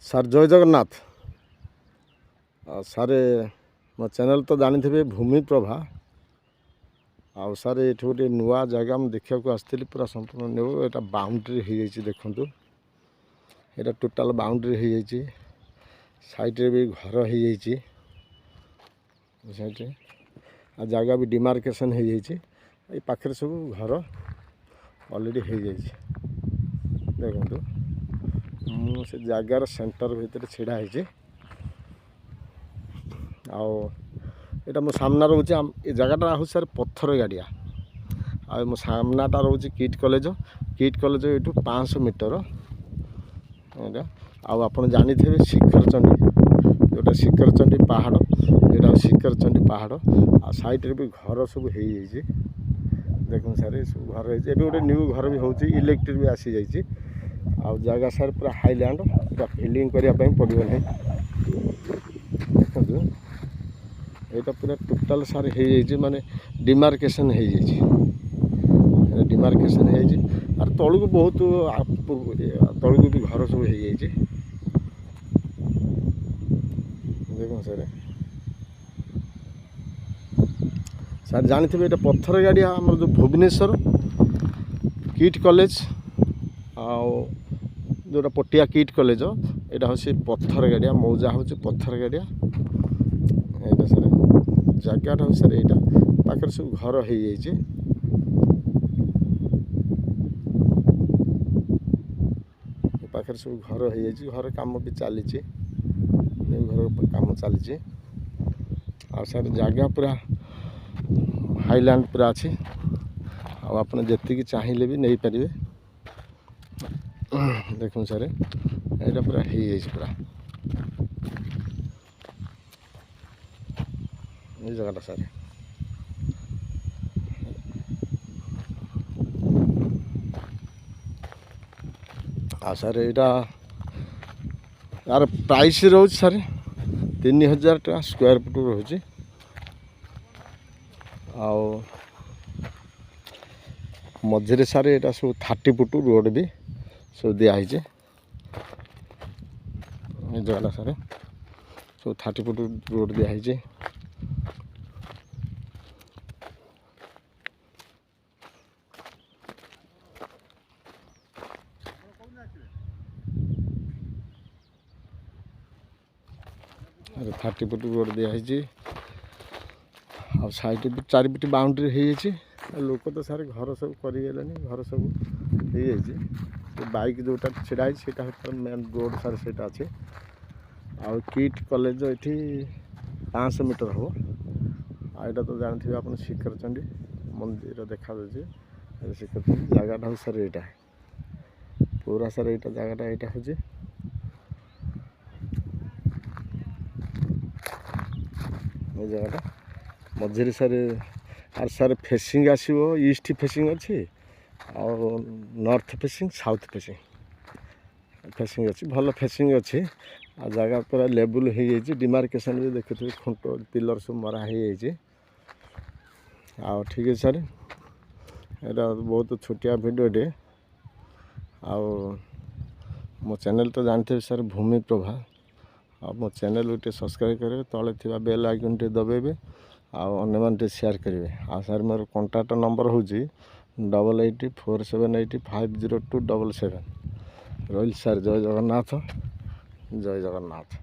Sir ଜୟ Jagannath. Sir ମୋ channel ତ ଜାଣିଥିବେ ଭୂମିପ୍ରଭା। ଆଉ ସାର୍ ଏଠି ଗୋଟେ ନୂଆ ଜାଗା ମୁଁ ଦେଖିବାକୁ ଆସିଥିଲି, ପୁରା ସମ୍ପୂର୍ଣ୍ଣ ନ୍ୟୁ। ଏଇଟା ବାଉଣ୍ଡ୍ରି ହେଇଯାଇଛି, ଦେଖନ୍ତୁ ଏଇଟା ଟୋଟାଲ୍ ବାଉଣ୍ଡ୍ରି ହେଇଯାଇଛି। ସାଇଡ଼୍ରେ ବି ଘର ହେଇଯାଇଛି, ସାଇଡ଼୍ରେ ଆଉ ଜାଗା ବି ଡିମାର୍କେସନ୍ ହେଇଯାଇଛି। ଏଇ ପାଖରେ ସବୁ ଘର ଅଲରେଡ଼ି ହେଇଯାଇଛି। ଦେଖନ୍ତୁ ମୁଁ ସେ ଜାଗାର ସେଣ୍ଟର ଭିତରେ ଛିଡ଼ା ହେଇଛି। ଆଉ ଏଇଟା ମୋ ସାମ୍ନା ରହୁଛି, ଏ ଜାଗାଟା ହେଉଛି ସାର୍ ପଥର ଗାଡ଼ିଆ। ଆଉ ମୋ ସାମ୍ନାଟା ରହୁଛି କିଟ୍ କଲେଜ। କିଟ୍ କଲେଜ ଏଇଠୁ 500 ମିଟର ଏଇଟା। ଆଉ ଆପଣ ଜାଣିଥିବେ ଶିଖରଚଣ୍ଡୀ, ଯେଉଁଟା ଶିଖରଚଣ୍ଡୀ ପାହାଡ଼, ଏଇଟା ଶିଖରଚଣ୍ଡୀ ପାହାଡ଼। ଆଉ ସାଇଡ଼୍ରେ ବି ଘର ସବୁ ହେଇଯାଇଛି। ଦେଖନ୍ତୁ ସାର୍ ଏ ସବୁ ଘର ହେଇଛି। ଏବେ ଗୋଟେ ନ୍ୟୁ ଘର ବି ହେଉଛି, ଇଲେକ୍ଟ୍ରିକ୍ ବି ଆସିଯାଇଛି। ଆଉ ଜାଗା ସାର୍ ପୁରା ହାଇଲ୍ୟାଣ୍ଡ, ଏଇଟା ଫିଲିଂ କରିବା ପାଇଁ ପଡ଼ିବ ନାହିଁ। ଦେଖନ୍ତୁ ଏଇଟା ପୁରା ଟୋଟାଲ୍ ସାର୍ ହେଇଯାଇଛି, ମାନେ ଡିମାର୍କେସନ୍ ହେଇଯାଇଛି। ଡିମାର୍କେସନ୍ ହେଇଯାଇଛି। ଆଉ ତଳକୁ ବହୁତ ତଳକୁ ବି ଘର ସବୁ ହେଇଯାଇଛି। ଦେଖନ୍ତୁ ସାର୍ ଜାଣିଥିବେ ଏଇଟା ପଥର ଗାଡ଼ିଆ, ଆମର ଯେଉଁ ଭୁବନେଶ୍ୱର କିଟ୍ କଲେଜ ଆଉ ଯେଉଁଟା ପଟିଆ କିଟ୍ କଲେଜ, ଏଇଟା ହେଉଛି ପଥର ଗାଡ଼ିଆ। ମୌଜା ହେଉଛି ପଥର ଗାଡ଼ିଆ। ଏଇଟା ସାର୍ ଜାଗାଟା ହେଉଛି ସାର୍ ଏଇଟା। ପାଖରେ ସବୁ ଘର ହେଇଯାଇଛି। ପାଖରେ ସବୁ ଘର ହେଇଯାଇଛି। ଘର କାମ ବି ଚାଲିଛି, ଘର କାମ ଚାଲିଛି। ଆଉ ସାର୍ ଜାଗା ପୁରା ହାଇଲ୍ୟାଣ୍ଡ ପୁରା ଅଛି। ଆଉ ଆପଣ ଯେତିକି ଚାହିଁଲେ ବି ନେଇପାରିବେ। ଦେଖନ୍ତୁ ସାର୍ ଏଇଟା ପୁରା ହେଇଯାଇଛି, ପୁରା এই ଜାଗାଟା ସାର୍। ଆଉ ସାର୍ ଏଇଟା यार प्राइस रोज सार 3000 टका स्क्वायर फुट रोचे। आउ मझे सार यहाँ सब 30 फुट रोड भी सब दिखाई जगह सार सब 30 फुट रोड दिखाई। अरे 30 फुट रोड दिखाई। आ साइड भी 4 फुट बाउंड्री हो लोक तो सारे घर सब करगले घर सब हो बाइक जोटा छिड़ाई से मेन रोड सारे से अच्छे। आ किट कॉलेज ये 500 मीटर हम आईटा तो जानते आप शिखरचंडी मंदिर देखा शिखरचंडी जगह सर यहाँ पूरा सर यहाँ जगह यहाँ हूँ जगह मझे सार आर सार फेसिंग आसो ईस्ट फेसिंग अच्छी और नॉर्थ फेसिंग साउथ फेसिंग अच्छी भल फेसिंग अच्छी। आ जगह पूरा लेवल हो जाए डिमार्केशन भी देखुए खुंट पिलर सब मरा हो जाए। ठीक है सर यहाँ बहुत छोटिया भिडियोटे मो चैनल तो जानते सर भूमिप्रभा। आ मो चैनल गोटे सब्सक्राइब करेंगे तले थी बेल आइकन टे दबेबे अन्य शेयर करेंगे। आ सर मोर कॉन्टैक्ट नंबर हूँ 8847850277। रही सर जय जगन्नाथ जय जगन्नाथ।